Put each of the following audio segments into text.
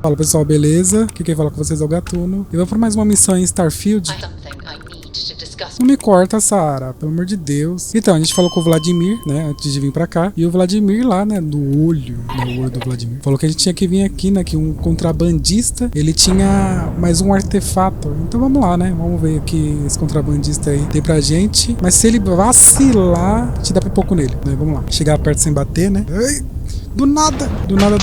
Fala pessoal, beleza? Aqui quem fala com vocês é o Gatuno. Eu vou pra mais uma missão em Starfield. Não me corta, Sarah, pelo amor de Deus. Então, a gente falou com o Vladimir, né, antes de vir pra cá. E o Vladimir lá, né, do olho, né, o olho do Vladimir, falou que a gente tinha que vir aqui, né, que um contrabandista, ele tinha mais um artefato. Então vamos lá, né, vamos ver o que esse contrabandista aí tem pra gente. Mas se ele vacilar, te dá pipoco nele, né, vamos lá. Chegar perto sem bater, né. Ai, do nada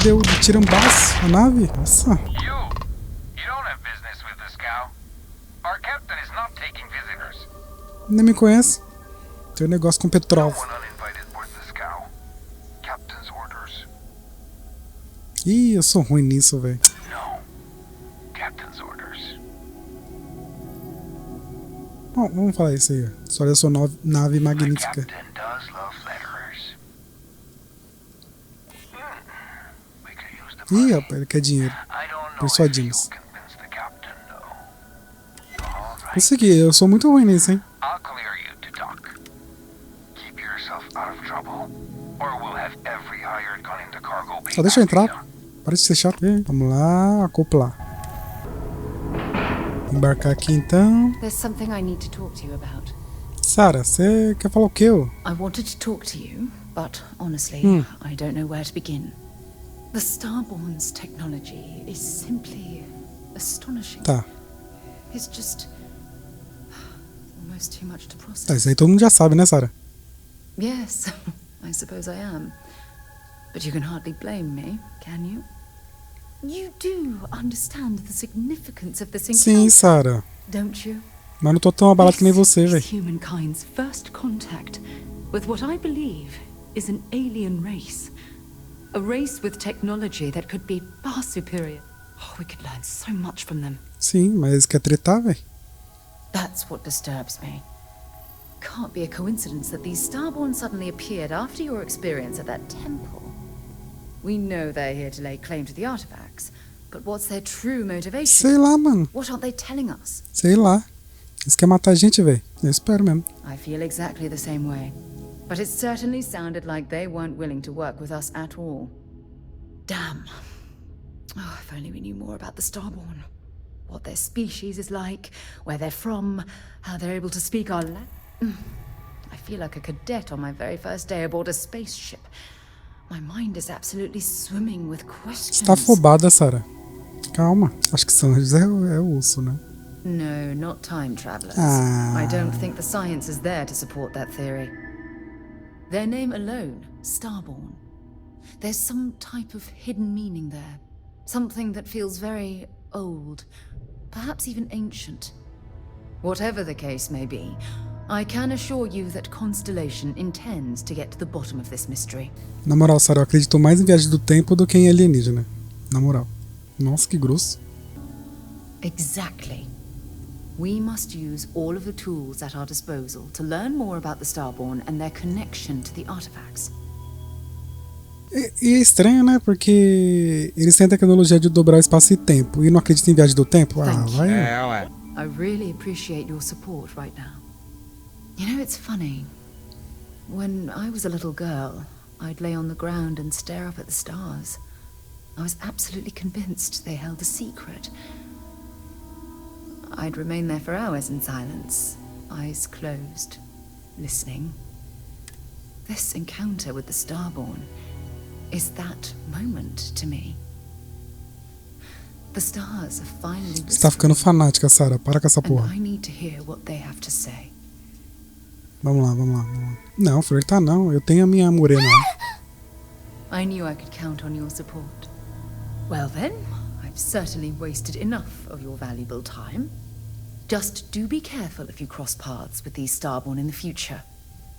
deu de tirambaço a nave. Nossa. Nem me conhece. Tem um negócio com petróleo. Ih, eu sou ruim nisso, velho. Bom, vamos falar isso aí. Só da sua nave magnífica. Ih, rapaz, ele quer dinheiro. Persuadimos. Consegui, eu sou muito ruim nisso, hein? Só deixa eu entrar. Para de ser chato. Vamos lá, acoplar. Embarcar aqui então. Sarah, você quer falar o quê? I wanted to talk to you, but honestly, I don't know where to begin. The Starborn's technology is simply astonishing. Tá. It's just almost too much to process. Tá, isso aí todo mundo já sabe, né, Sarah? Yes, I suppose I am. But you can hardly blame me, can you? You do understand the significance of this encounter. Sim, Sarah. Don't you? Mas não tô tão abalado que nem você, velho. Humankind's first contact with what I believe is an alien race. A race with technology that could be far superior. Oh, we could learn so much from them. Sim, mas quer tretar, velho? That's what disturbs me. Can't be a coincidence that these Starborn suddenly appeared after your experience at that temple. We know they're here to lay claim to the artifacts, but what's their true motivation? Sei lá, mano. What aren't they telling us? Sei lá. Eles querem matar a gente, velho. Eu espero mesmo. I feel exactly the same way. But it certainly sounded like they weren't willing to work with us at all. Damn. Oh, if only we knew more about the Starborn. What their species is like, where they're from, how they're able to speak our language. I feel like a cadet on my very first day aboard a spaceship. My mind is absolutely swimming with questions. Você tá afobada, Sarah. Calma. Acho que São José é o urso, né? No, not time travelers. Ah. I don't think the science is there to support that theory. Their name alone, Starborn. There's some type of hidden meaning there. Something that feels very old, perhaps even ancient. Whatever the case may be, I can assure you that Constellation intends to get to the bottom of this mystery. Na moral, Sarah, eu acredito mais em viagem do tempo do que em alienígena. Na moral. Nossa, que grosso. Exactly. We must use all of the tools at our disposal to learn more about the Starborn and their connection to the artifacts. E é estranho, né? Porque eles têm a tecnologia de dobrar o espaço e tempo e não acreditam em viagem do tempo. Ah, vai. I really appreciate your support right now. You know, it's funny. When I was a little girl, I'd lay on the ground and stare up at the stars. I was absolutely convinced they held a secret. I'd remain there for hours in silence, eyes closed, listening. This encounter with the Starborn is that moment to me. The stars are finally Você tá ficando fanática, Sarah. Para com essa porra. I need to hear what they have to say. Vamos lá, vamos lá, vamos lá. Não, flertar não. Eu tenho a minha morena. I knew I could count on your support. Well then, I've certainly wasted enough of your valuable time. Just do be careful if you cross paths with these Starborn in the future.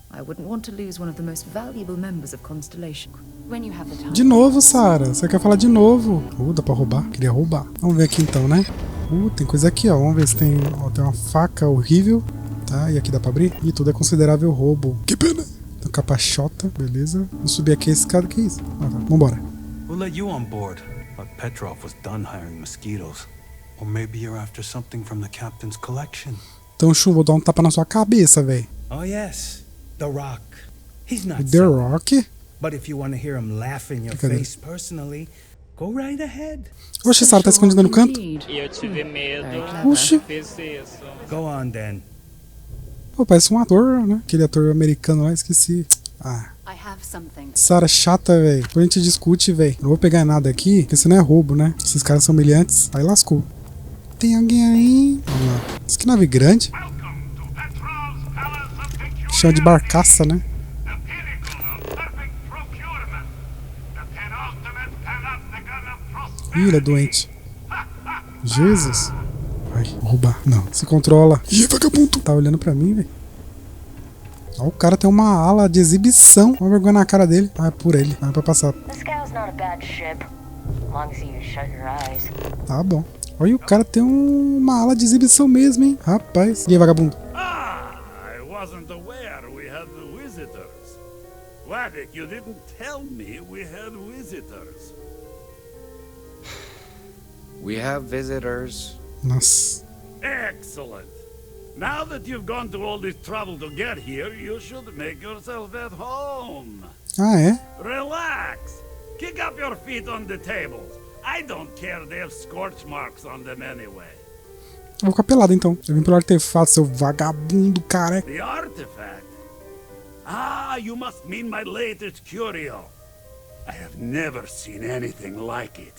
I wouldn't want to lose one of the most valuable members of Constellation. When you have the time. De novo, Sarah. Você quer falar de novo? Dá pra roubar? Queria roubar. Vamos ver aqui então, né? Tem coisa aqui, ó. Vamos ver se tem... Ó, tem uma faca horrível. Tá, e aqui dá pra abrir? Ih, tudo é considerável roubo. Que pena. Tem capachota, beleza. Vamos subir aqui esse cara. Que isso? Ah, tá. Vambora. We'll let you on board, but Petrov was done hiring mosquitoes. Or maybe you're after something from the captain's collection. Então, Chum, vou dar um tapa na sua cabeça, velho. Oh yes, The Rock. He's not The silly. Rock? But if you want to hear him laugh in your Cadê? face personally, Go right ahead. Oxe, Sarah tá escondida no canto? Indeed. E eu tive medo. Oxi. Fiz isso. Go on then. Pô, parece um ator, né? Aquele ator americano lá, esqueci. Ah. I have something. Sarah chata, velho. Depois a gente discute, velho. Não vou pegar nada aqui, porque senão é roubo, né? Esses caras são humilhantes. Aí lascou. Tem alguém aí? Vamos lá. Isso que nave grande. Chama de barcaça, né? Ih, ele é doente. Jesus. Vai, vou roubar. Não, se controla. Ih, vagabundo. Tá olhando pra mim, velho. Ó, o cara tem uma ala de exibição. Uma vergonha na cara dele. Ah, é por ele. Ah, é pra passar. Tá bom. Olha, o cara tem uma ala de exibição mesmo, hein? Rapaz. E aí, vagabundo? I wasn't aware we had visitors. Wadik, you didn't tell me we had visitors. We have visitors. Nossa. Excellent. Now that you've gone to all this trouble to get here, you should make yourself at home. Ah, é? Relax. Kick up your feet on the tables. I don't care they have scorch marks on them anyway. Eu vou ficar pelado então. Eu vim pelo artefato, seu vagabundo, careca. The artifact? Ah, you must mean my latest curio. I have never seen anything like it.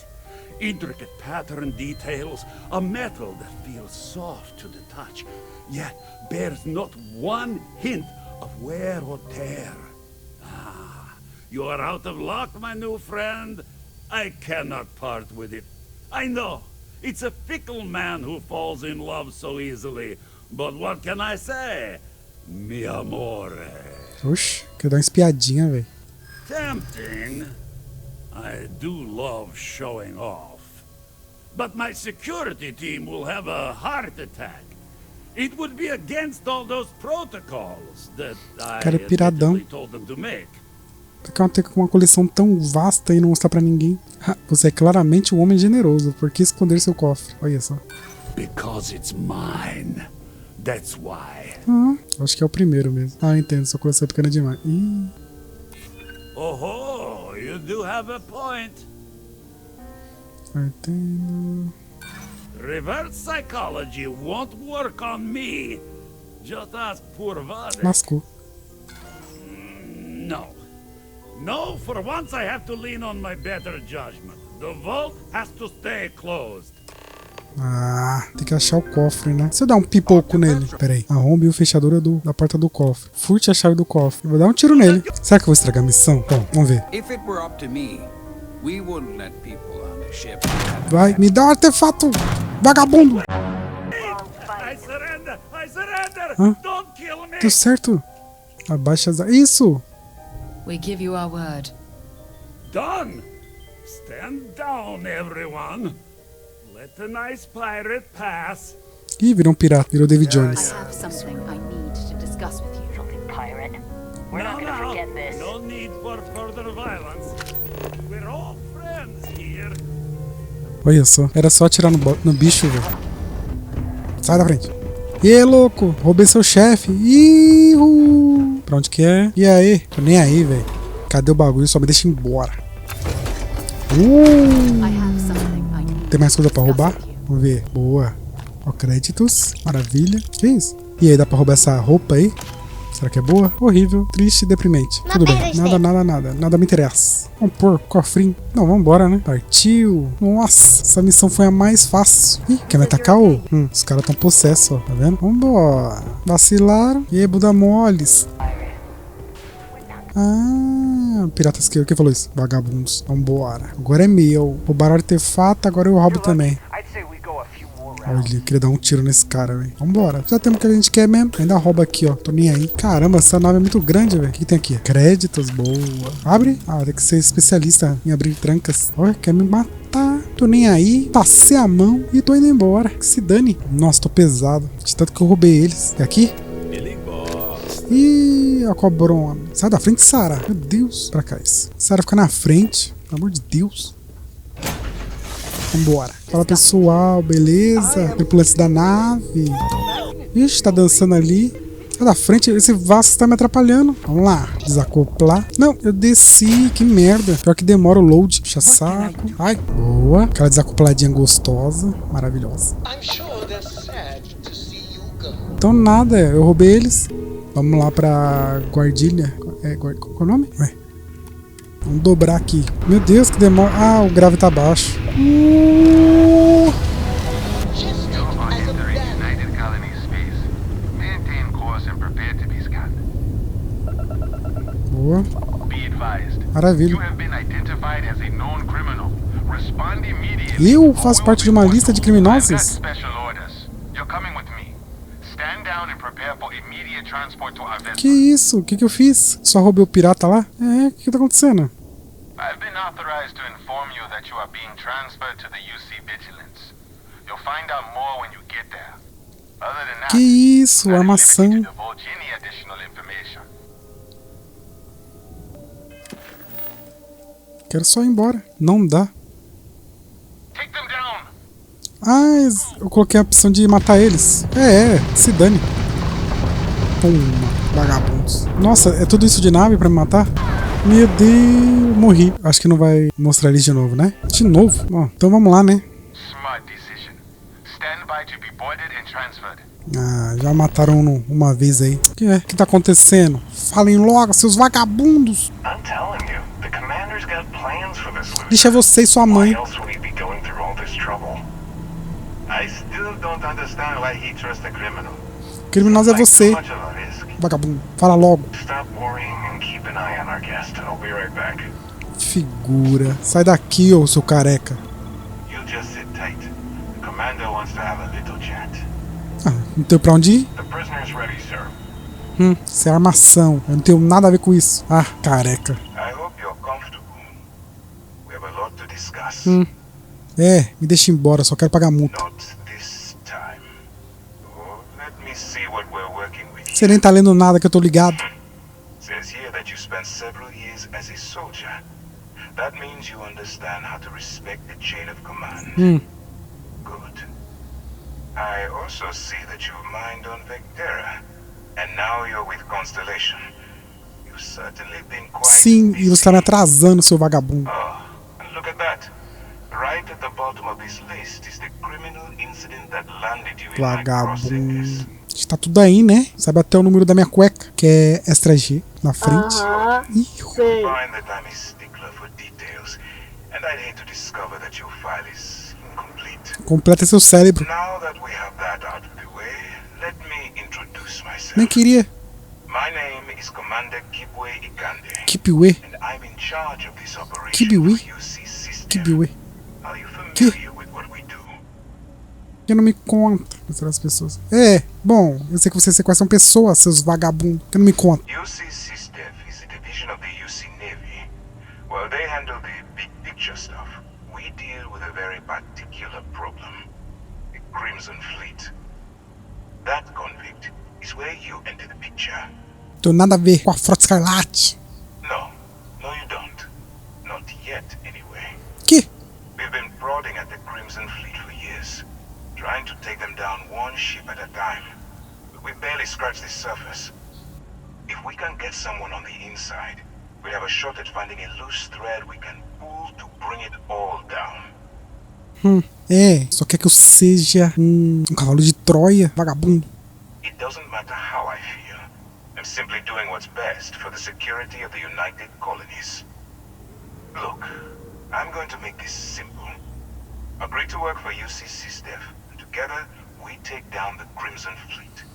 Intricate pattern details, a metal that feels soft to the touch, yet bears not one hint of wear or tear. Ah, you are out of luck, my new friend. I cannot part with it. I know, it's a fickle man who falls in love so easily, but what can I say? Mi amore. Oxe, quer dar uma espiadinha, velho. Tempting. I do love showing off. But my security team will have a heart attack. It would be against all those protocols that I Cara, é piradão. admittedly told them to make. Por que ela tem uma coleção tão vasta e não mostrar pra ninguém? Ha, você é claramente um homem generoso. Por que esconder seu cofre? Olha só. Because it's mine. That's why. Ah, acho que é o primeiro mesmo. Ah, entendo. Sua coleção é pequena demais. Ih. Oh, you do have a point. Entendo. Reverse psychology won't work on me. Just ask poor Vadik. Lascou. No. No, for once I have to lean on my better judgment. The vault has to stay closed. Ah, tem que achar o cofre, né? Se eu dar um pipoco nele. Pera aí. Arrombe o fechadura da porta do cofre. Furte a chave do cofre. Eu vou dar um tiro nele. Será que eu vou estragar a missão? Bom, vamos ver. If it were up to me, we wouldn't let people on the ship. Vai, me dá um artefato, vagabundo. I surrender! I surrender! Hã? Don't kill me! Deu certo. Abaixa as... Isso. We give you our word. Done! Stand down, everyone. Let the nice pirate pass. Ih, virou um pirata. Virou David I Jones. have something I need to discuss with you. Pirate. We're not gonna forget this. No need for further violence. We're all friends here. Olha só. Era só atirar no bicho, velho. Sai da frente. E aí, louco. Roubei seu chefe. Ihu. Pra onde que é? E aí? Tô nem aí, velho. Cadê o bagulho? Só me deixa embora. I have something I need Tem mais coisa pra to discuss roubar? with you. Vamos ver. Boa. Ó, créditos. Maravilha. Que isso? E aí, dá pra roubar essa roupa aí? Será que é boa? Horrível, triste e deprimente. Tudo bem. Nada me interessa. Vamos pôr cofrinho. Não, vambora, né? Partiu. Nossa, essa missão foi a mais fácil. Ih, quer me atacar, ô? Os caras tão possessos, ó. Tá vendo? Vambora. Vacilaram. E aí, Buda moles. Ah, piratas que falou isso? Vagabundos. Vambora. Agora é meu. Roubaram artefato, agora eu roubo também. Olha, eu queria dar um tiro nesse cara, velho. Vambora. Já temos o que a gente quer mesmo. Ainda rouba aqui, ó. Tô nem aí. Caramba, essa nave é muito grande, velho. O que tem aqui? Créditos, boa. Abre. Ah, tem que ser especialista em abrir trancas. Olha, quer me matar. Tô nem aí. Passei a mão e tô indo embora. Que se dane. Nossa, tô pesado. De tanto que eu roubei eles. E aqui? Ih, a cobrona. Sai da frente, Sarah. Meu Deus. Pra cá isso. Sarah fica na frente. Pelo amor de Deus. Vambora. Fala, pessoal. Beleza? Tripulante da nave. Ixi, tá dançando ali. Sai da frente, esse vaso tá me atrapalhando. Vamos lá, desacoplar. Não, eu desci, que merda. Pior que demora o load. Puxa saco. Ai, boa. Aquela desacopladinha gostosa, maravilhosa. Então nada, eu roubei eles. Vamos lá pra guardilha. Qual é o nome? Ué. Vamos dobrar aqui. Meu Deus, que demora. Ah, o grave tá baixo. Boa. Maravilha. Eu faço parte de uma lista de criminosos? Que isso? O que eu fiz? Só roubei o pirata lá? O que tá acontecendo? I've been authorized to inform you that you are being transferred to the UC Vigilance. You'll find out more when you get there. Other than that, que isso? Armação. Quero só ir embora. Não dá. Ah, eu coloquei a opção de matar eles. Se dane. Pum, vagabundos. Nossa, é tudo isso de nave pra me matar? Meu Deus, morri. Acho que não vai mostrar eles de novo, né? De novo? Bom, então vamos lá, né? Ah, já mataram uma vez aí. O que é? O que tá acontecendo? Falem logo, seus vagabundos! Deixa você e sua mãe. Criminoso é você. Vagabundo, fala logo. Figura. Sai daqui, ô seu careca. Ah, não tenho pra onde ir? Isso é armação. Eu não tenho nada a ver com isso. Ah, careca. Me deixa embora, só quero pagar multa. Você nem tá lendo nada que eu tô ligado. I also see that you've mined on Vectera, and now you're with Constellation. You've certainly been quite Sim, e você tá me atrasando, seu vagabundo. Oh, and look at that. Right at the bottom of this list is the criminal incident that landed you in my Vagabundo. Tá tudo aí, né? Sabe até o número da minha cueca, que é extra G na frente. Sei. Find that I'm a stickler for details, and I'd hate to discover that your file is incomplete. Completa seu cérebro. Now that we have that out of the way, let me introduce myself. Nem queria. My name is Commander Kibwe Ikande. Kibwe. And I'm in charge of this operation. Kibwe. Kibwe. Are you familiar with what we do? Que não me conta as pessoas. Bom, eu sei que vocês sequestram pessoas, seus vagabundos. Que não me conta. UC SysDev is a division of the UC Navy. Well, they handle the big picture stuff. We deal with a very particular problem. The Crimson Fleet. That convict is where you enter the picture. Não tem nada a ver com a Frota Escarlate. No, you don't. Not yet, anyway. Que? We've been prodding at the Crimson Fleet for years, trying to take them down one ship at a time. But we barely scratched the surface. If we can get someone on the inside, we have a shot at finding a loose thread we can pull to bring it all down. Só quer que eu seja um cavalo de Troia, vagabundo. It doesn't matter how I feel. I'm simply doing what's best for the security of the United Colonies. Look, I'm going to make this simple. Agree to work for UC SysDev, and together we take down the Crimson Fleet.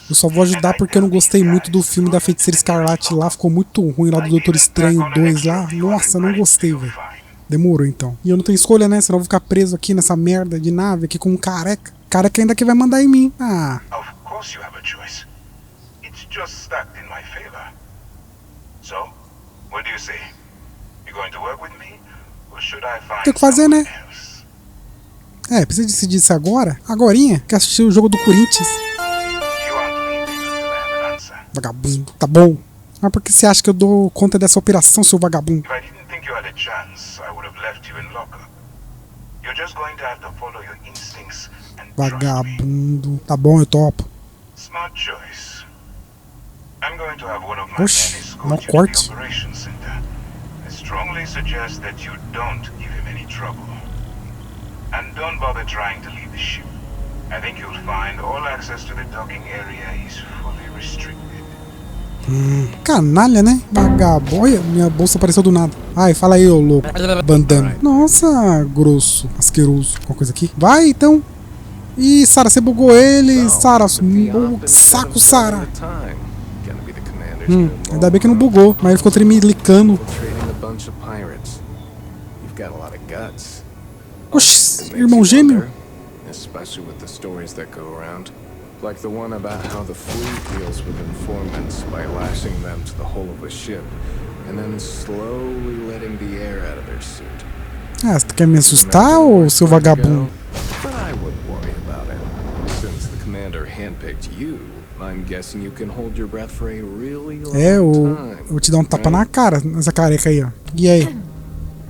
Eu só vou ajudar porque eu não gostei muito do filme da Feiticeira Escarlate lá, ficou muito ruim lá do Doutor Estranho 2 lá. Nossa, não gostei, velho. Demorou então. E eu não tenho escolha, né? Senão eu vou ficar preso aqui nessa merda de nave aqui com um careca. Careca ainda que vai mandar em mim. Ah. Of course you have a choice. It's just stacked in my favor. So, what do you say? You going to work with me? Or should I find Tem que fazer, né? else? Precisa decidir isso agora? Agorinha? Quer assistir o jogo do Corinthians? You aren't leaving until I have an answer. Vagabundo, tá bom. Mas por que você acha que eu dou conta dessa operação, seu vagabundo? If I didn't think you had a chance, I would have left you in lockup. You're just going to have to follow your instincts and trust me. Vagabundo. Tá bom, eu topo. Smart choice. I'm going to have one of my men Oxi, escort não you to corte. the operations center. I strongly suggest that you don't give him any trouble. And don't bother trying to leave the ship. I think you'll find all access to the docking area is fully restricted. Canalha, né? Vagabundo. Olha, minha bolsa apareceu do nada. Ai, fala aí, ô louco. Bandana. Nossa, grosso. Asqueroso. Alguma coisa aqui? Vai, então. Ih, Sarah, você bugou ele. Sarah, saco, Sarah. Ainda bem que não bugou, mas ele ficou tremelicando. Oxi, irmão gêmeo. Especially with the stories that go around, like the one about how the fleet deals with informants by lashing them to the hull of a ship and then slowly letting the air out of their suit. Ah, você quer me assustar, ou seu vagabundo? But I wouldn't worry about it. Since the commander handpicked you, I'm guessing you can hold your breath for a really long time. Eu vou te dar um tapa na cara, nessa careca aí, ó. E aí?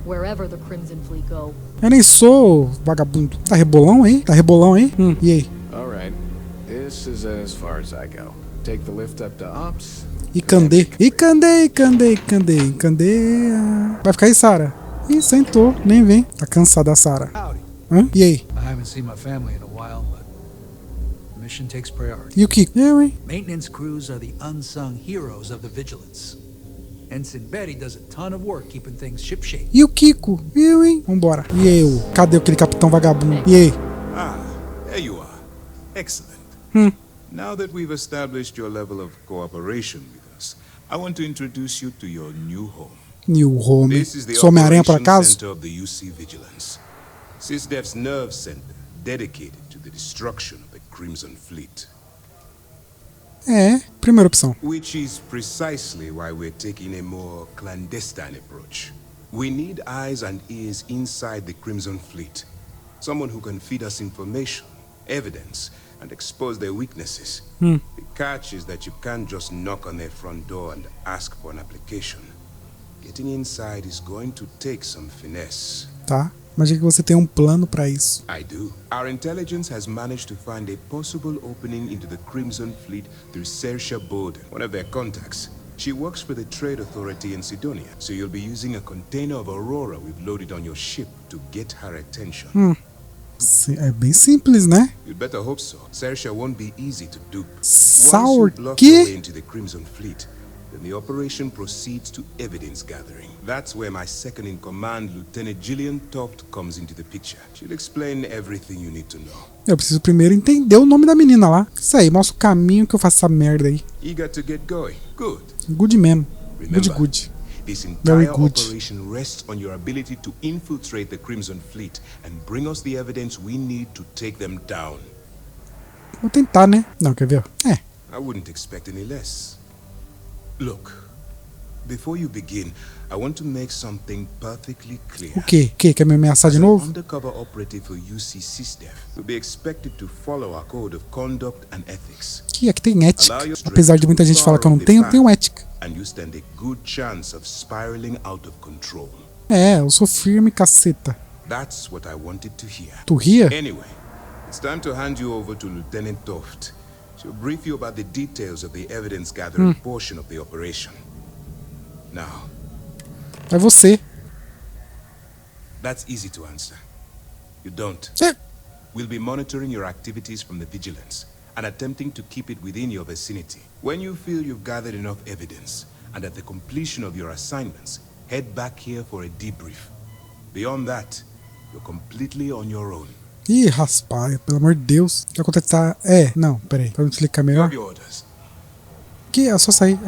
Wherever the Crimson Fleet go. Eu nem sou vagabundo. Tá rebolão aí? E aí? Alright. This is as far as I go. Take the lift up to ops. E cadê? Vai ficar aí, Sarah? Ih, sentou, nem vem. Tá cansada a Sarah. Hã? E aí? I haven't seen my family in a while, but the mission takes priority. E o Kiko? Eu, hein? Maintenance crews are the unsung heroes of the Vigilance. Ensign Betty does a ton of work keeping things shipshape. E o Kiko? Eu, hein? Vambora. E eu? Cadê aquele capitão vagabundo? E aí? Ah, there you are. Excellent. Now that we've established your level of cooperation with us, I want to introduce you to your new home. New home. This is the Sou Homem-Aranha por Operations acaso? Center of the UC Vigilance. SysDef's nerve center dedicated to the destruction of the Crimson Fleet. É, primeira opção. Which is precisely why we're taking a more clandestine approach. We need eyes and ears inside the Crimson Fleet. Someone who can feed us information, evidence, and expose their weaknesses. The catch is that you can't just knock on their front door and ask for an application. Getting inside is going to take some finesse. Tá. Imagina que você tem um plano pra isso. I do. Our intelligence has managed to find a possible opening into the Crimson Fleet through Saoirse Bowden, one of their contacts. She works for the Trade Authority in Sidonia, so you'll be using a container of Aurora we've loaded on your ship to get her attention. É bem simples, né? You'd better hope so. Saoirse won't be easy to dupe. Saur Once you block your way quê? into the Crimson Fleet, then the operation proceeds to evidence gathering. That's where my second-in-command, Lieutenant Gillian Toft, comes into the picture. She'll explain everything you need to know. Eu preciso primeiro entender o nome da menina lá. Isso aí, mostra o caminho que eu faço essa merda aí. Eager to get going? Good. Good mesmo. Remember, Good. This Very entire good. operation rests on your ability to infiltrate the Crimson Fleet and bring us the evidence we need to take them down. Vou tentar, né? Não, quer ver? É. I wouldn't expect any less. Look, before you begin, I want to make something perfectly clear. O quê? Quer me ameaçar de As an novo? undercover operative for UC SysDef, you'll be expected to follow our code of conduct and ethics. Que aqui tem ética. Apesar de muita gente falar que eu não tenho, eu tenho ética. And you stand a good chance of spiraling out of control. É, eu sou firme, caceta. That's what I wanted to hear. Tu ria? Anyway, it's time to hand you over to Lieutenant Toft. She'll brief you about the details of the evidence gathering portion of the operation. Now, É você. that's easy to answer. You don't. É. We'll be monitoring your activities from the Vigilance and attempting to keep it within your vicinity. When you feel you've gathered enough evidence, and at the completion of your assignments, head back here for a debrief. Beyond that, you're completely on your own. Ih, raspar, pelo amor de Deus. O que acontece? Tá... Não, peraí. Pra eu explicar melhor. Your orders. Que é só sair,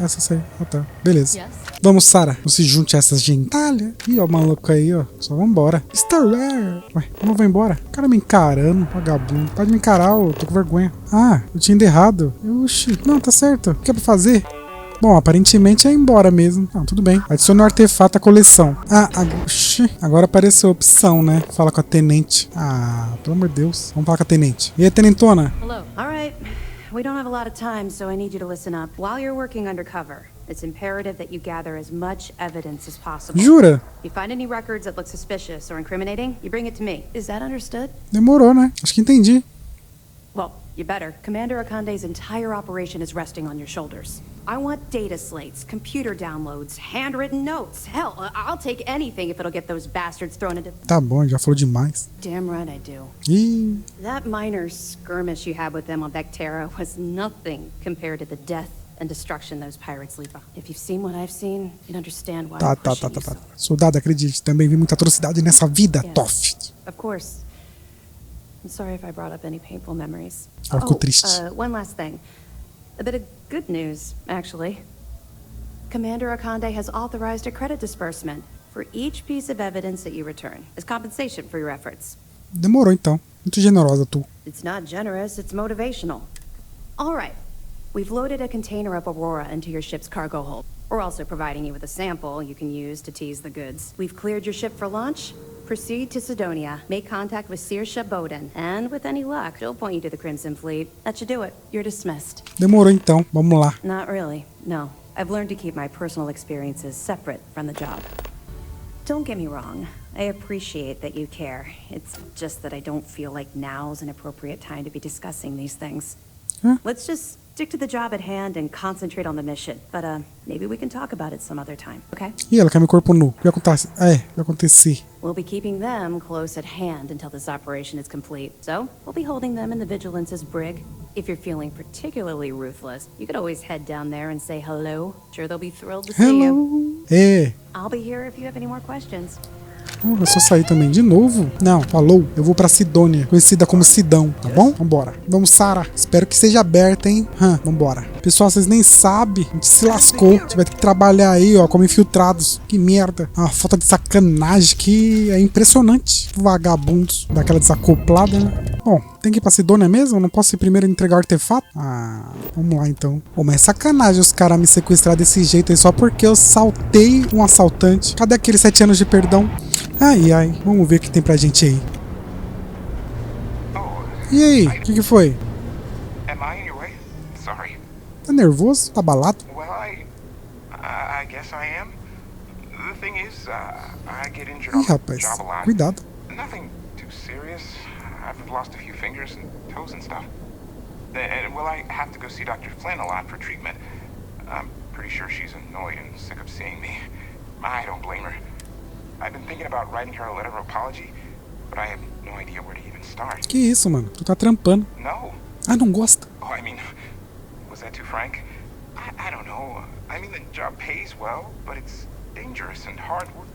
Ah, tá. Beleza. Yes. Vamos, Sarah. Não se junte a essas gentalhas. Ih, ó, o maluco aí, ó. Só vambora. Starfield. Ué, eu não vou embora. O cara me encarando, vagabundo. Pode me encarar, eu tô com vergonha. Ah, eu tinha ido errado. Oxi. Não, tá certo. O que é pra fazer? Bom, aparentemente é ir embora mesmo. Ah, tudo bem. Adicione o artefato à coleção. Agora apareceu a opção, né? Fala com a tenente. Ah, pelo amor de Deus. Vamos falar com a tenente. E aí, tenentona? Hello. All right. We don't have a lot of time, so I need you to listen up. While you're working undercover, it's imperative that you gather as much evidence as possible. Jura? If you find any records that look suspicious or incriminating, you bring it to me. Is that understood? Demorou, né? Acho que entendi. Well, you better. Commander Akande's entire operation is resting on your shoulders. I want data slates, computer downloads, handwritten notes. Hell, I'll take anything if it'll get those bastards thrown into... Tá bom, já falou demais. Damn right I do. Ih. That minor skirmish you had with them on Vectera was nothing compared to the death and destruction those pirates leave behind. If you've seen what I've seen, you'd understand why. Tá. Soldado, acredite, também vi muita atrocidade nessa vida, Toff. Of course. I'm sorry if I brought up any painful memories. Ficou triste. One last thing. A bit of good news, actually. Commander Akande has authorized a credit disbursement for each piece of evidence that you return as compensation for your efforts. Demorou então. Muito generosa tu. It's not generous, it's motivational. All right. We've loaded a container of Aurora into your ship's cargo hold. We're also providing you with a sample you can use to tease the goods. We've cleared your ship for launch. Proceed to Sidonia, make contact with Saoirse Bowden, and with any luck, she'll point you to the Crimson Fleet. That should do it. You're dismissed. Demorou então, vamos lá. Not really, no. I've learned to keep my personal experiences separate from the job. Don't get me wrong. I appreciate that you care. It's just that I don't feel like now's an appropriate time to be discussing these things. Let's just stick to the job at hand and concentrate on the mission. But maybe we can talk about it some other time, okay? Ih, ela quer meu corpo nu. O que acontece? Vai acontecer. We'll be keeping them close at hand until this operation is complete. So, we'll be holding them in the Vigilance's brig. If you're feeling particularly ruthless, you could always head down there and say hello. Sure, they'll be thrilled to see you. É. I'll be here if you have any more questions. Eu só sair também de novo? Não, falou. Eu vou pra Sidônia, conhecida como Sidão, tá bom? Vambora. Vamos, Sara. Espero que seja aberta, hein? Vambora. Pessoal, vocês nem sabem. A gente se lascou. A gente vai ter que trabalhar aí, ó, como infiltrados. Que merda. Uma falta de sacanagem que é impressionante. Vagabundos. Daquela desacoplada, né? Bom, tem que ir pra Sidônia mesmo? Eu não posso ir primeiro entregar o artefato? Vamos lá então. Pô, mas é sacanagem os caras me sequestrar desse jeito aí só porque eu saltei um assaltante. Cadê aqueles 7 anos de perdão? Ai, vamos ver o que tem pra gente aí. E aí, o que foi? Tá nervoso? Tá abalado? Ih, rapaz, cuidado. I've lost a few fingers and toes and stuff. Well, I have to go see Dr. Flynn a lot for treatment. I'm pretty sure she's annoyed and sick of seeing me. I don't blame her. I've been thinking about writing her a letter of apology, but I have no idea where to even start. Que isso, mano? Tu tá trampando. No. Não gosta? Oh, I mean, was that too frank? I don't know. I mean, the job pays well, but it's dangerous and hard work.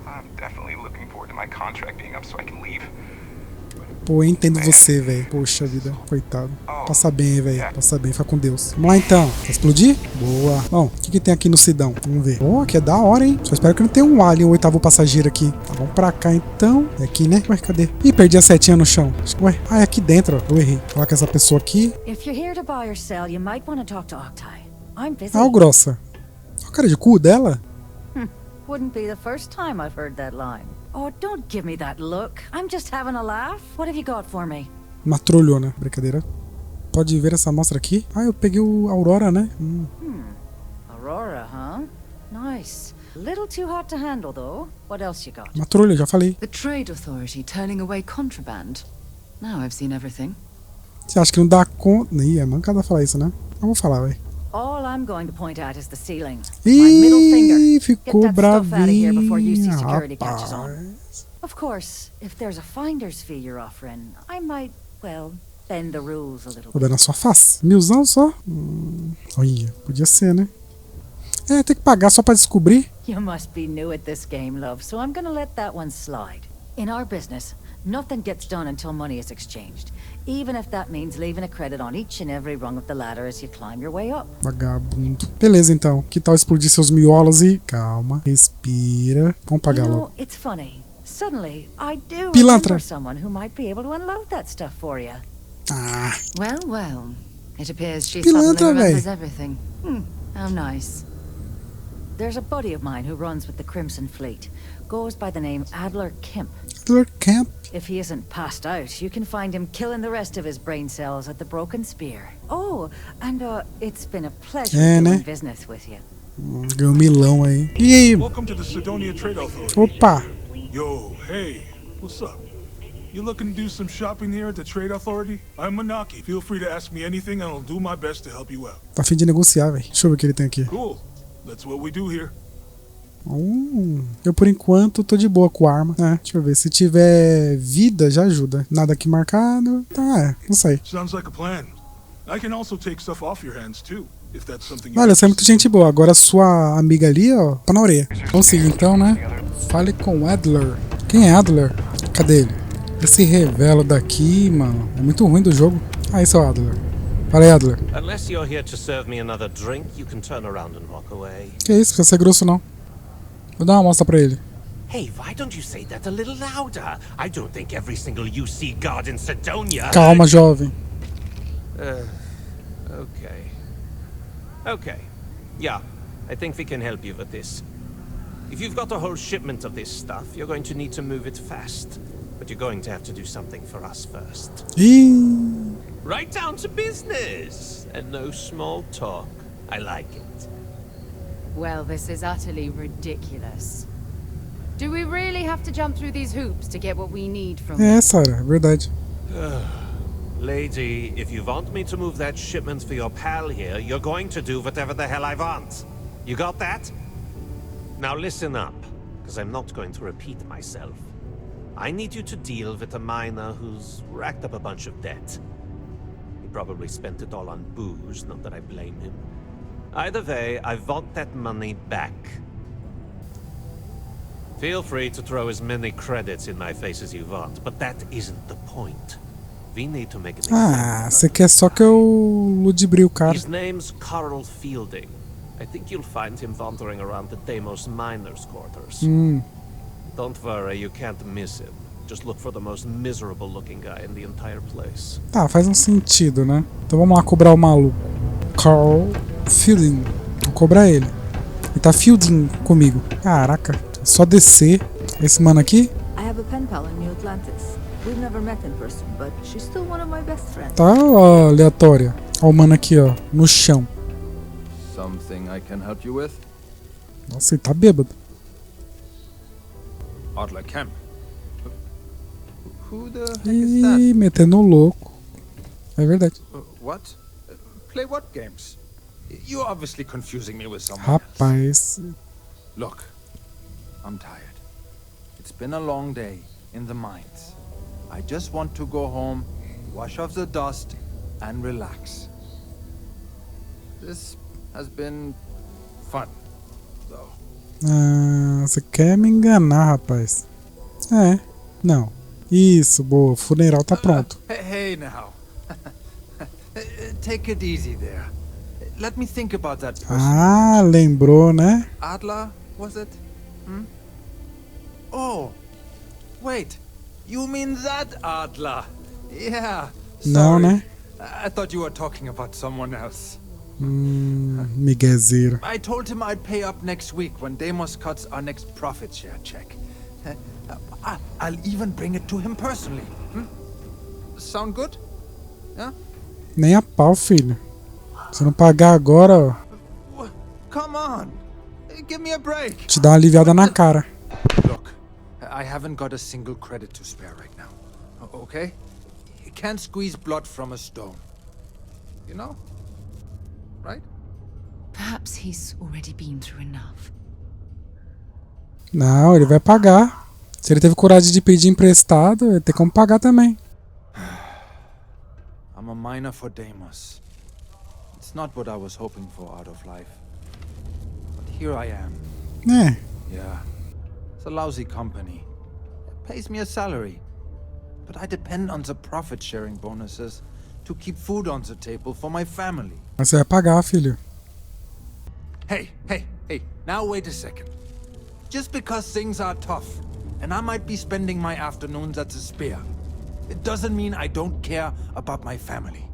I'm definitely looking forward to my contract being up so I can leave. Pô, eu entendo você, velho. Poxa vida, coitado. Passa bem, velho. Passa bem, fica com Deus. Vamos lá então. Vai explodir? Boa. Bom, o que tem aqui no Sidão? Vamos ver. Pô, aqui é da hora, hein? Só espero que não tenha um alien, o 8º passageiro aqui. Tá, vamos pra cá então. É aqui, né? Ué, cadê? Ih, perdi a setinha no chão. Ué, é aqui dentro, ó. Eu errei. Vou falar com essa pessoa aqui. Grossa. Olha a cara de cu dela. Wouldn't be the first time I've heard that line. Oh, don't give me that look. I'm just having a laugh. What have you got for me? Uma trolhona. Brincadeira. Pode ver essa amostra aqui? Eu peguei o Aurora, né? Aurora, huh? Nice. A little too hot to handle, though. What else you got? Uma trolha, já falei. The Trade Authority turning away contraband. Now I've seen everything. Você acha que não dá conta? Ih, é mancada falar isso, né? Eu vou falar, vai. All I'm going to point out is the ceiling. My middle finger. Ficou bravinho, rapaz. Of course, if there's a finder's fee you're offering, I might, well, bend the rules a little bit. Vou dar na sua face. 1000 só? Olha, podia ser, né? Tem que pagar só pra descobrir. You must be new at this game, love, so I'm gonna let that one slide. In our business, nothing gets done until money is exchanged. Even if that means leaving a credit on each and every rung of the ladder as you climb your way up. Vagabundo. Beleza, então. Que tal explodir seus miolos e... Calma. Respira. Vamos pagar logo. It's funny. Suddenly, I do Pilantra. remember someone who might be able to unload that stuff for you. Well. It appears she Pilantra, suddenly remembers everything. How nice. There's a buddy of mine who runs with the Crimson Fleet. Goes by the name Adler Kemp. Adler Kemp? If he isn't passed out, you can find him killing the rest of his brain cells at the Broken Spear. Oh, and it's been a pleasure doing business with you. Ganhou milão aí. E aí? Welcome to the Sidonia Trade Authority. Opa. Yo, hey, what's up? You looking to do some shopping here at the Trade Authority? I'm Manaki. Feel free to ask me anything and I'll do my best to help you out. Tá a fim de negociar, velho. Deixa eu ver o que ele tem aqui. Cool. That's what we do here. Eu por enquanto tô de boa com a arma. Deixa eu ver. Se tiver vida, já ajuda. Nada aqui marcado. Tá, não sei. Sounds like a plan. I can also take stuff off your hands too, if that's something. Olha, você é muito gente boa. Agora sua amiga ali, ó, tá na orelha. Vamos seguir então, né? Fale com Adler. Quem é Adler? Cadê ele? Esse revela daqui, mano. É muito ruim do jogo. Ah, esse é o Adler. Fala aí, Adler. Unless you're here to serve me another drink, you can turn around and walk away. Que isso, precisa ser grosso não. Vou dar uma amostra pra ele. Hey, why don't you say that a little louder? I don't think every single UC guard in Sidonia. Calma, jovem. Okay. Yeah, I think we can help you with this. If you've got a whole shipment of this stuff, you're going to need to move it fast. But you're going to have to do something for us first. Right down to business. And no small talk. I like it. Well, this is utterly ridiculous. Do we really have to jump through these hoops to get what we need from them? Sarah, verdade. Lady, if you want me to move that shipment for your pal here, you're going to do whatever the hell I want. You got that? Now listen up, because I'm not going to repeat myself. I need you to deal with a miner who's racked up a bunch of debt. He probably spent it all on booze, not that I blame him. Either way, I want that money back. Feel free to throw as many credits in my face as you want, but that isn't the point. We need to make an você quer só que eu ludibrie o cara. His name's Carl Fielding. I think you'll find him wandering around the Deimos miners' quarters. Don't worry, you can't miss him. Just look for the most miserable looking guy in the entire place. Tá, faz um sentido, né? Então vamos lá cobrar o maluco. Carl Fielding. Vou cobrar ele. Ele tá Fielding comigo. Caraca, é só descer. Esse mano aqui? I have a pen pal in New Atlantis. We've never met in person, but she's still one of my best friends. Tá, ó, aleatória. Ó o mano aqui, ó, no chão. Something I can help you with? Nossa, ele tá bêbado. Adler Camp. Who the heck is that? Ih, metendo louco. É verdade. What? Play what games? You're obviously confusing me with someone Rapaz. else. Look, I'm tired. It's been a long day in the mines. I just want to go home, wash off the dust, and relax. This has been fun, though. Você quer me enganar, rapaz. Não. Isso, boa. O funeral tá pronto. Hey now. Take it easy there. Let me think about that person. Lembrou, né? Adler, was it? Oh, wait. You mean that Adler? Yeah. Não, né? I thought you were talking about someone else. Miguezeiro. I told him I'd pay up next week when Deimos cuts our next profit share check. I'll even bring it to him personally. Sound good? Yeah? Nem a pau, filho. Se não pagar agora, ó. Come on. Give me a break. Te dá uma aliviada na cara. Look, I haven't got a single credit to spare right now. Okay? You can't squeeze blood from a stone. You know? Right? Perhaps he's already been through enough. Não, ele vai pagar. Se ele teve coragem de pedir emprestado, ele tem como pagar também. I'm a miner for Deimos. It's not what I was hoping for out of life. But here I am. Yeah. It's a lousy company. It pays me a salary. But I depend on the profit-sharing bonuses to keep food on the table for my family. Mas você vai pagar, filho. Hey. Now wait a second. Just because things are tough, and I might be spending my afternoons at the spear, it doesn't mean I don't care about my family.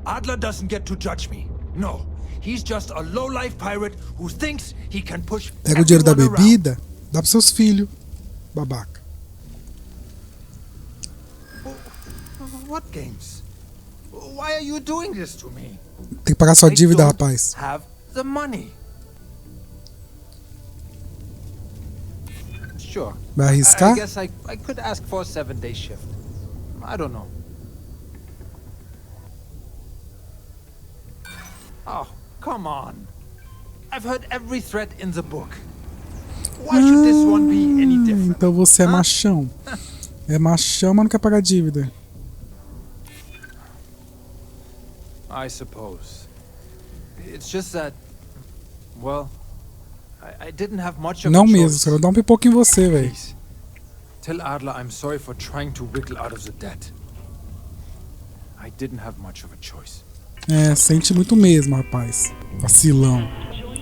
Adler doesn't get to judge me. No, he's just a low-life pirate who thinks he can push. Pega o dinheiro da bebida, dá pros seus filhos. Babaca. What games? Why are you doing this to me? Tem que pagar sua dívida, rapaz. Have the money. Sure. Vai arriscar? I guess I could ask for a 7-day shift. I don't know. Oh, come on. I've heard every threat in the book. Why should this one be any different? Então você é machão. É machão, mas não quer pagar dívida. I suppose. It's just that, well, I didn't have much of Não a mesmo, choice. você vai dar um pipoco em você, velho. Tell Adler I'm sorry for trying to wriggle out of the debt. I didn't have much of a choice. É, sente muito mesmo, rapaz. Vacilão.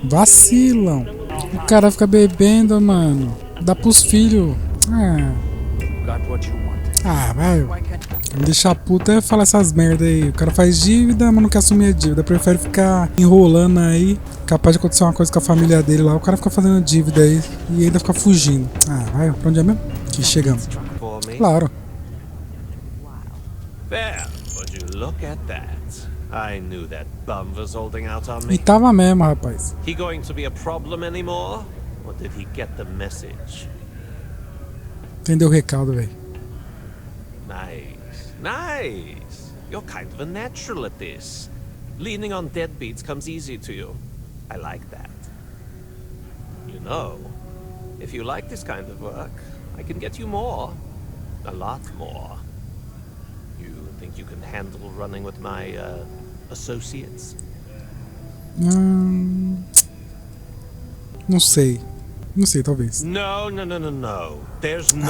Vacilão. O cara fica bebendo, mano. Dá pros filhos. Got what you want. Vai. Me deixar puta é falar essas merda aí. O cara faz dívida, mas não quer assumir a dívida. Prefere ficar enrolando aí. Capaz de acontecer uma coisa com a família dele lá. O cara fica fazendo dívida aí e ainda fica fugindo. Vai. Pra onde é mesmo? Aqui chegamos. Claro. There, would you look at that? I knew that bum was holding out on me. E tava mesmo, rapaz. He going to be a problem anymore? Or did he get the message? Entendeu o recado, velho. Nice. You're kind of a natural at this. Leaning on deadbeats comes easy to you. I like that. You know, if you like this kind of work, I can get you more. A lot more. You think you can handle running with my, associates? Não sei. Não sei, talvez. No. There's no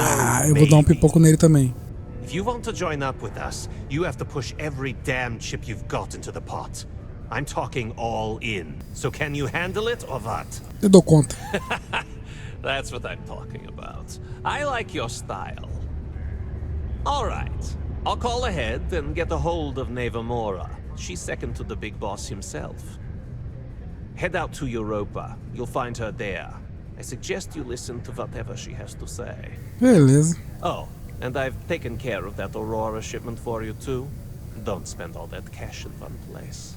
eu vou dar um pipoco nele também. If you want to join up with us, you have to push every damn chip you've got into the pot. I'm talking all in. So can you handle it or what? Eu dou conta. That's what I'm talking about. I like your style. All right. I'll call ahead and get a hold of Nevamora. She's second to the big boss himself. Head out to Europa. You'll find her there. I suggest you listen to whatever she has to say. Beleza. Oh, and I've taken care of that Aurora shipment for you too. Don't spend all that cash in one place.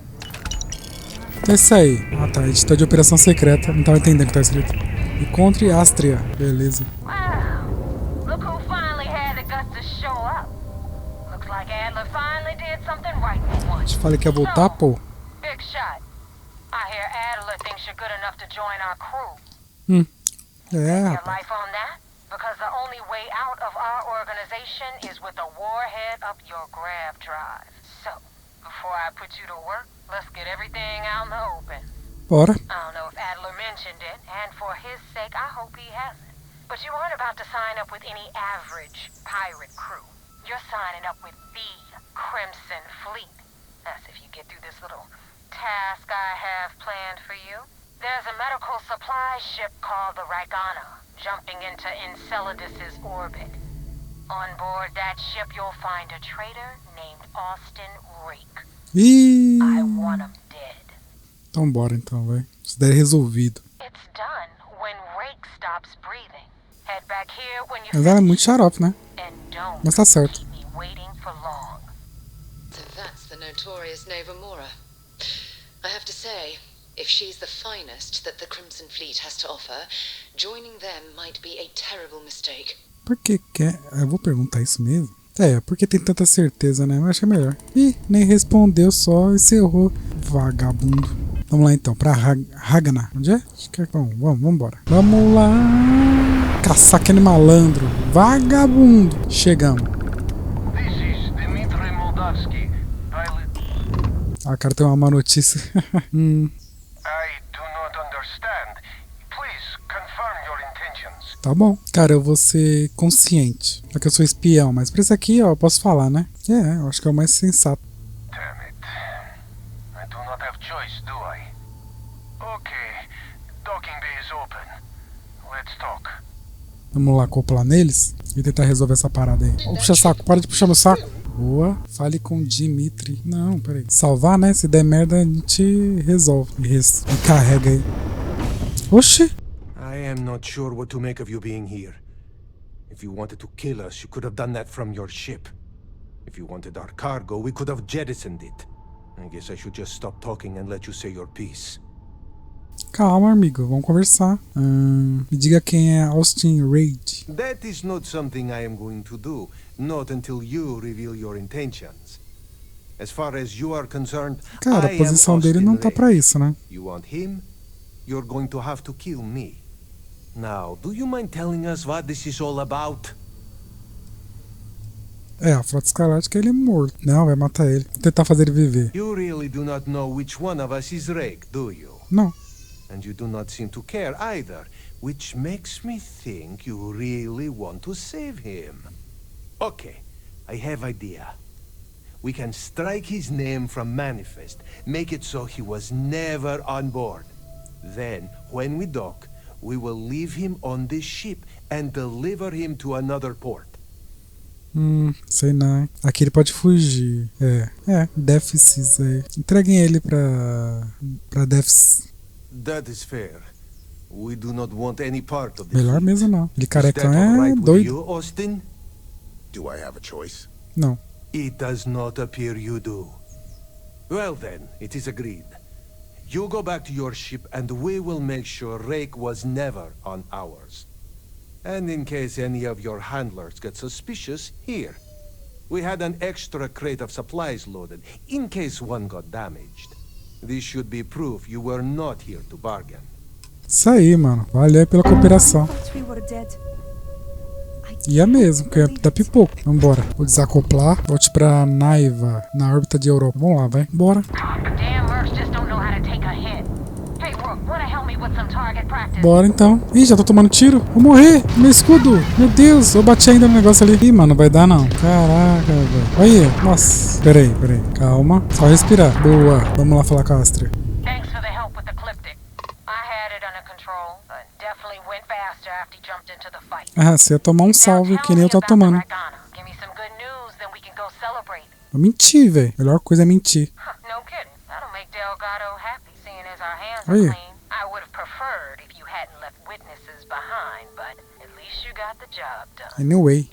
É isso aí. Tá. Editor de operação secreta. Não tava entendendo o que tá escrito. Encontre Astria. Beleza. Wow. Look who finally had the guts to show up. Looks like Adler finally did something right for once. Te falei que ia voltar, pô. Big shot. I hear Adler thinks you're good enough to join our crew. Your life on that? Because the only way out of our organization is with a warhead up your grab drive. So, before I put you to work, let's get everything out in the open. Bora. I don't know if Adler mentioned it, and for his sake, I hope he hasn't. But you aren't about to sign up with any average pirate crew. You're signing up with the Crimson Fleet. That's if you get through this little task I have planned for you. There's a medical supply ship called the Ragana, jumping into Enceladus's orbit. On board that ship, you'll find a traitor named Austin Rake. I want him dead. Então bora então, vai. Isso daí é resolvido. It's done when Rake stops breathing. Head back here when you Mas ela é muito xarope, né? Mas tá certo. keep me waiting for long. So that's the notorious Nevamora. I have to say, if she's the finest that the Crimson Fleet has to offer, joining them might be a terrible mistake. Por que quer? Eu vou perguntar isso mesmo. Porque tem tanta certeza, né? Eu acho que é melhor. Ih, nem respondeu, só encerrou. Vagabundo. Vamos lá então, pra Ragana. Onde é? Acho que é. Vamos embora. Vamos lá. Caçar aquele malandro. Vagabundo. Chegamos. Ah, cara, tem uma má notícia. Tá bom. Cara, eu vou ser consciente. Só que eu sou espião, mas pra isso aqui, ó, eu posso falar, né? Eu acho que é o mais sensato. Vamos lá acoplar neles e tentar resolver essa parada aí. Ô, puxa saco, para de puxar meu saco. Boa, fale com Dimitri. Não, peraí. Salvar, né? Se der merda, a gente resolve. Me carrega aí. Oxi. I am not sure what to make of you being here. If you wanted to kill us, you could have done that from your ship. If you wanted our cargo, we could have jettisoned it. I guess I should just stop talking and let you say your piece. Calma, amigo, vamos conversar. Me diga quem é Austin Reid. That is not something I am going to do, not until you reveal your intentions. As far as you are concerned, Cara, a posição dele não tá pra isso, né? You want him? You're going to have to kill me. Now, do you mind telling us what this is all about? A Frota Escarlate que ele é morto. Não, vai matar ele. Vou tentar fazer ele viver. You really do not know which one of us is Rake, do you? Não. And you do not seem to care either, which makes me think you really want to save him. Okay, I have idea. We can strike his name from Manifest, make it so he was never on board. Then, when we dock, we will leave him on this ship and deliver him to another port. Sei não. Aqui ele pode fugir. Déficits aí. Entreguem ele pra Déficits. That is fair. We do not want any part of this. Melhor mesmo não. Ele carecão é doido. You, Austin? Do I have a choice? Não. It does not appear you do. Well then, it is agreed. You go back to your ship and we will make sure Rake was never on ours. And in case any of your handlers get suspicious, here. We had an extra crate of supplies loaded, in case one got damaged. This should be proof you were not here to bargain. Isso aí, mano. Valeu pela cooperação. E é mesmo, que é da pipoco. Vambora. Vou desacoplar. Volte pra Naiva, na órbita de Europa. Vamos lá, vai. Bora. Bora então. Ih, já tô tomando tiro. Vou morrer. Meu escudo. Meu Deus. Eu bati ainda no negócio ali. Ih, mano, não vai dar não. Caraca, velho. Olha aí. Nossa. Pera aí. Calma. Só respirar. Boa. Vamos lá falar com a Astrid. Ah, você ia tomar um salve que nem eu tô tomando. Eu menti, velho. Melhor coisa é mentir. Aí. Anyway.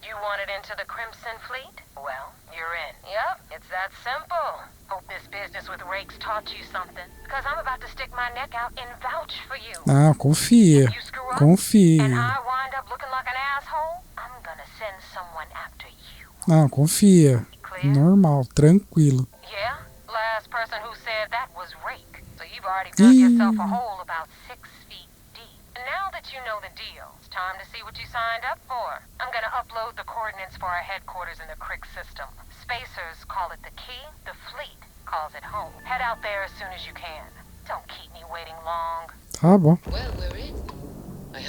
You wanted into the Crimson Fleet? Well, you're in. Yep, it's that simple. Hope this business with Rake's taught you something. Because I'm about to stick my neck out and vouch for you. Ah, confia. Confia. And I wind up looking like an asshole, I'm gonna send someone after you. Não, confia. Normal, tranquilo. Yeah? Last person who said that was Rake. So you've already dug yourself a hole about 6 feet deep. And now that you know the deal, it's time to see what you signed up for. I'm gonna upload the coordinates for our headquarters in the Crick system. Spacers call it the key, the fleet calls it home. Head out there as soon as you can. Don't keep me waiting long. Tá bom.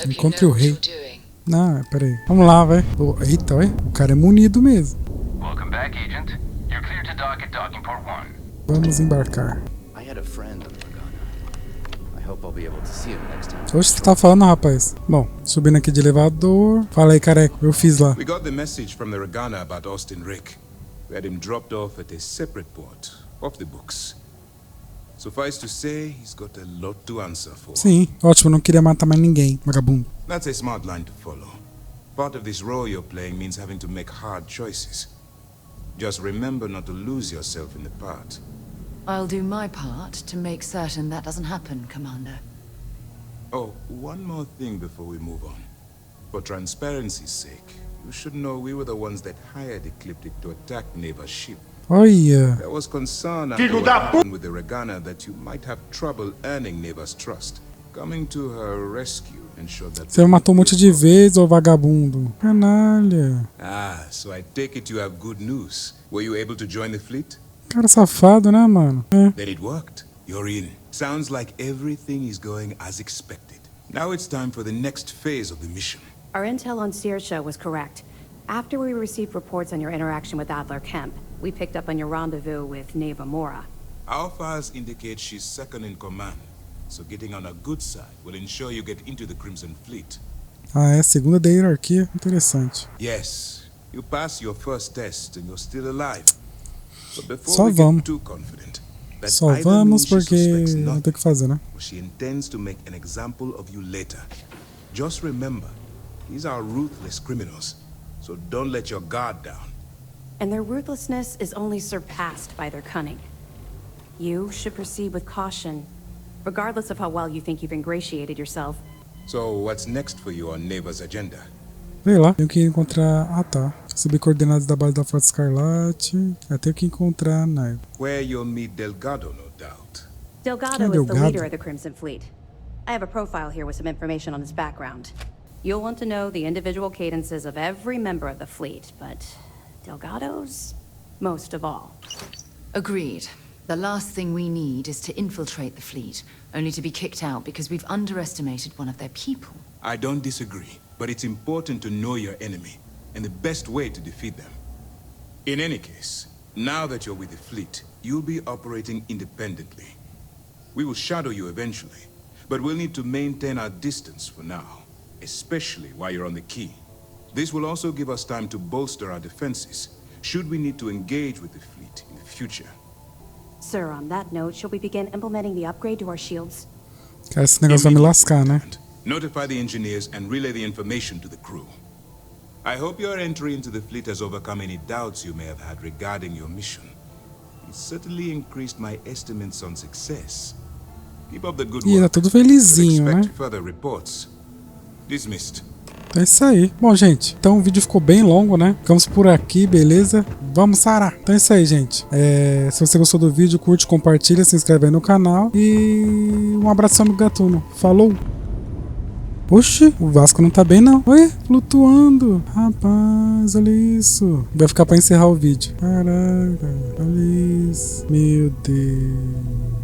Encontre o rei. Não, peraí. Vamos lá, vai. Eita, ué. O cara é munido mesmo. Welcome back, Agent. You're clear to dock at docking port 1. Vamos embarcar. I had a friend on Lagana. I hope I'll be able to see him next time. Hoje você tá falando, rapaz? Bom, subindo aqui de elevador. Fala aí, careca. Eu fiz lá. We got the message from the Regana about Austin Rick. We had him dropped off at a separate port, off the books. Suffice to say, he's got a lot to answer for. Sim, ótimo, não queria matar mais ninguém, vagabundo. That's a smart line to follow. Part of this role you're playing means having to make hard choices. Just remember not to lose yourself in the part. I'll do my part to make certain that doesn't happen, Commander. Oh, one more thing before we move on. For transparency's sake, you should know we were the ones that hired Ecliptic to attack Neva's ship. Olha. There was concern after what happened with the Regana that you might have trouble earning Neva's trust. Coming to her rescue ensured that... Você matou um monte de vezes, ô vagabundo. Canalha. Ah, so I take it you have good news. Were you able to join the fleet? Cara safado, né, mano? Then it worked. You're in. Sounds like everything is going as expected. Now it's time for the next phase of the mission. Our intel on Saoirse was correct. After we received reports on your interaction with Adler Kemp, we picked up on your rendezvous with Neva Mora. Our files indicate she's second in command, so getting on a good side will ensure you get into the Crimson Fleet. Ah, é segunda da hierarquia, interessante. Yes, you pass your first test and you're still alive. But before Só we vamos. get too confident, that Só either vamos means she porque suspects não nothing, tem o que fazer, né? or she intends to make an example of you later. Just remember, these are ruthless criminals, so don't let your guard down. And their ruthlessness is only surpassed by their cunning. You should proceed with caution, regardless of how well you think you've ingratiated yourself. So, what's next for you on Neva's agenda? Vê lá, tenho que encontrar... Ah, tá. Receber coordenadas da base da Frota Escarlate. Tenho que encontrar a nave. Where you'll meet Delgado, no doubt. Delgado is the leader of the Crimson Fleet. I have a profile here with some information on his background. You'll want to know the individual cadences of every member of the fleet, but Delgado's most of all. Agreed. The last thing we need is to infiltrate the fleet, only to be kicked out because we've underestimated one of their people. I don't disagree, but it's important to know your enemy, and the best way to defeat them. In any case, now that you're with the fleet, you'll be operating independently. We will shadow you eventually, but we'll need to maintain our distance for now, especially while you're on the key. This will also give us time to bolster our defenses, should we need to engage with the fleet in the future. Sir, on that note, shall we begin implementing the upgrade to our shields? Cara, esse negócio vai me lascar, né? Notify the engineers and relay the information to the crew. I hope your entry into the fleet has overcome any doubts you may have had regarding your mission. It certainly increased my estimates on success. Keep up the good work. Ih, tá tudo felizinho, né? Expect further reports. Dismissed. É isso aí. Bom, gente, então o vídeo ficou bem longo, né? Ficamos por aqui, beleza? Vamos sarar. Então é isso aí, gente. Se você gostou do vídeo, curte, compartilha, se inscreve aí no canal. E um abração, amigo gatuno. Falou! Oxi, o Vasco não tá bem, não. Oi, flutuando. Rapaz, olha isso. Vai ficar pra encerrar o vídeo. Caraca, olha isso. Meu Deus.